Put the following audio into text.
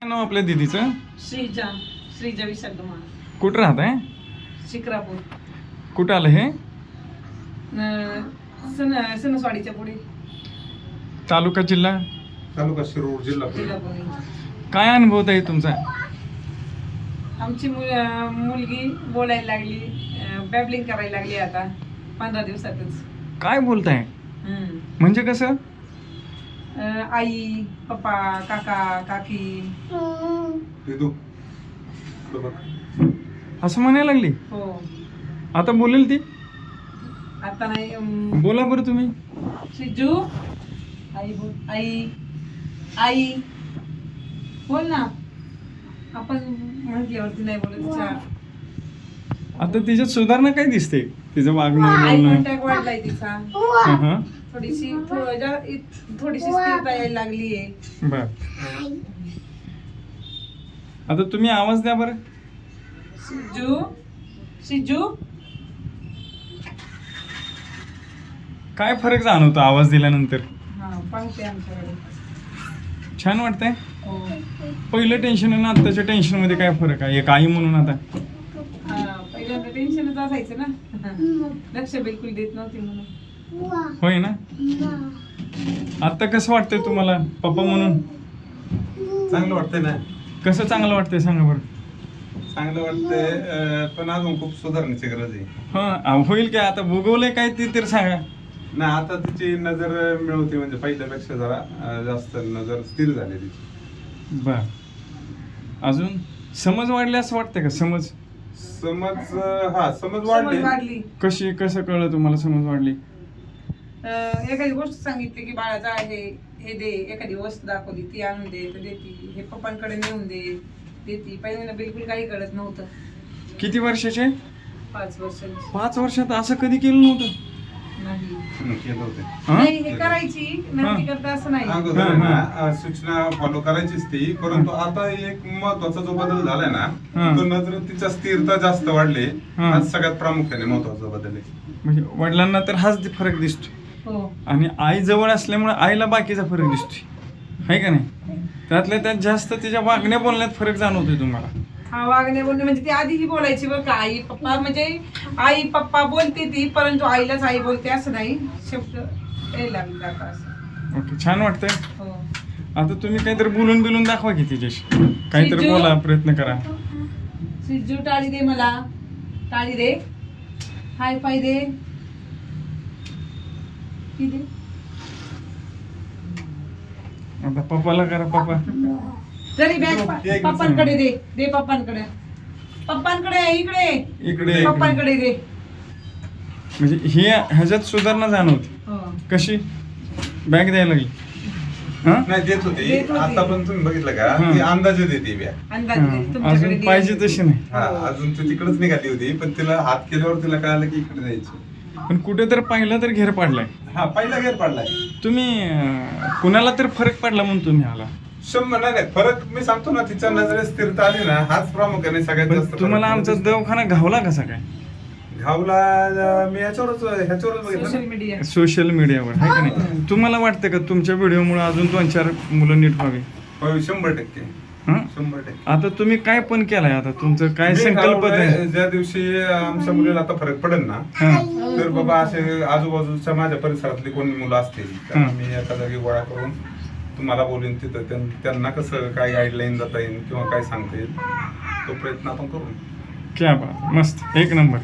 काय नाव आपल्या दीदीचं? श्रीजा विशाखमा. कुठं राहत आहे? शिक्रापूर. कुठं आलं हे? सणसवाडीच्या पुढे. तालुका जिल्हा तालुका शिरूर जिल्हा पुणे. काय अनुभव आहे तुमचा? आमची मुलगी बोलायला लागली, बॅबलिंग करायला लागली आता 15 दिवसातच. काय बोलताय? म्हणजे कसं? आई, पप्पा, काका, काकी. असं म्हणायला लागली? हो. आता बोलेल ती? आता नाही. बोला बरं तुम्ही. शिजू, आई बोल. आई, आई बोल ना. आपण म्हटल्यावरती नाही बोलत. तिच्या आता तिच्यात सुधारणा काय दिसते? तिचं वागणं आय बोलणं? कॉन्टॅक्ट वाढलाय तिचा. हं. थोडीशी स्थिरता यायला लागली आहे. बर. आता तुम्ही आवाज द्या बरं. शिजू काय फरक जाणवतो आवाज दिल्यानंतर? हा, पाहते आमच्याकडे. छान वाटतंय? हो. पहिलं टेन्शन आणि आत्ताच्या टेन्शन मध्ये काय फरक आहे? एक आई म्हणून आता पहिल्यांदा टेन्शनच असायचं ना. लक्ष बिलकुल देत नव्हती म्हणून. होय ना? आता कसं वाटतंय तुम्हाला पप्पा म्हणून? चांगलं वाटतंय ना. कसं चांगलं वाटतंय सांगा बरं. चांगलं वाटतंय, पण अजून खूप सुधारण्याची गरज आहे. हा, होईल काय? आता भोगवलंय काय ते तर सांगा. नाही, आता तिची नजर मिळवते, म्हणजे पहिल्यापेक्षा जरा जास्त नजर स्थिर झाली तिची. बर. अजून समज वाढली असं वाटतंय का? समज समज वाढली. वाढली. कसं कळलं तुम्हाला समज वाढली? एखादी गोष्ट सांगितली की बाळाचा हे दे, एखादी वस्तू दाखवली ती आणून दे तर देती, हे पप्पांकडे नेऊन देती. पहिल्यांदा बिलकुल काही कळत नव्हतं. किती वर्षाचे? 5 वर्षांची. 5 वर्षात असं कधी केलं नव्हतं? नाही. केलं होते. नाही, हे करायची नक्की करता असं नाही. अगोदर ना सूचना फॉलो करायचीच ती, परंतु आता एक महत्वाचा जो बदल झालाय ना, तो नजर तिच्या स्थिरता जास्त वाढली. हा सगळ्यात प्रामुख्याने महत्वाचा बदल आहे. म्हणजे वडिलांना तर हाच फरक दिसतो. हो. आणि आई जवळ असल्यामुळे आईला बाकीचा फरक दिसतोय, आहे का नाही? त्यातल्या त्यात जास्त तिच्या वागण्या बोलण्यात फरक जाणवतोय तुम्हाला? हा, वागणे बोलणे म्हणजे ती आधीही बोलायची बरं का. आई पप्पा म्हणजे आई पप्पा बोलते ती, परंतु आईलाच आई बोलते असं नाही. शब्द यायला लागले आता असं. ओके, छान वाटतंय. हो. आता तुम्ही काहीतरी बिलून दाखवा की तिच्याशी, काहीतरी शिजू. बोला, प्रयत्न करा. शिजू, टाळी दे मला. टाळी दे. हाय पाय दे. ती दे. आता पप्पाला करा. पप्पा जरी बॅग पप्पांकडे दे पप्पांकडे. इकडे पप्पांकडे दे. म्हणजे हे ह्याच्यात सुधारणा जाणवते. हो. कशी? बॅग द्यायला लागली? नाही, देत होती. आता पण तुम्ही बघितलं का, ती अंदाजे देते बॅग. अंदाज तुमच्याकडे अजून पाहिजे तशी नाही. हा, अजून ती तिकडेच निघाली होती, पण तिला हात केल्यावर तिला कळालं की इकडे जायचं. पण कुठे तर पाहिलं तर घेर पाडलाय. हा, पहिला घेर पडलाय. तुम्ही कुणाला तर फरक पडला म्हणून तुम्ही आला? 100 नाही, फरक मी सांगतो ना, तिच्या नजरेत स्थिरता आली ना, हाच प्रामुख्याने सगळ्यात पण जास्त. तुम्हाला आमचा दवाखाना घावला कसा काय? घावला मी ह्याच्यावरच बघितलं सोशल ना. मीडिया. सोशल मीडियावर, आहे का नाही? तुम्हाला वाटतं का तुमच्या व्हिडिओमुळे अजून 2-4 मुलं नीट व्हावी? 100%. हं? 100%. आता तुम्ही काय पण केलाय? आता तुमचं काय मी संकल्प आहे? ठरवलंय, ज्या दिवशी आमच्या मुलीला आता फरक पडेल ना, हं. तर बाबा असे आजूबाजूच्या माझ्या परिसरातली कोणी मुलं असतील तर मी एका जागी गोळा करून तुम्हाला बोलून तिथं त्यांना कसं काय गाईडलाईन जाता येईल किंवा काय सांगता येईल, तो प्रयत्न आपण करू. क्या बात, मस्त, एक नंबर.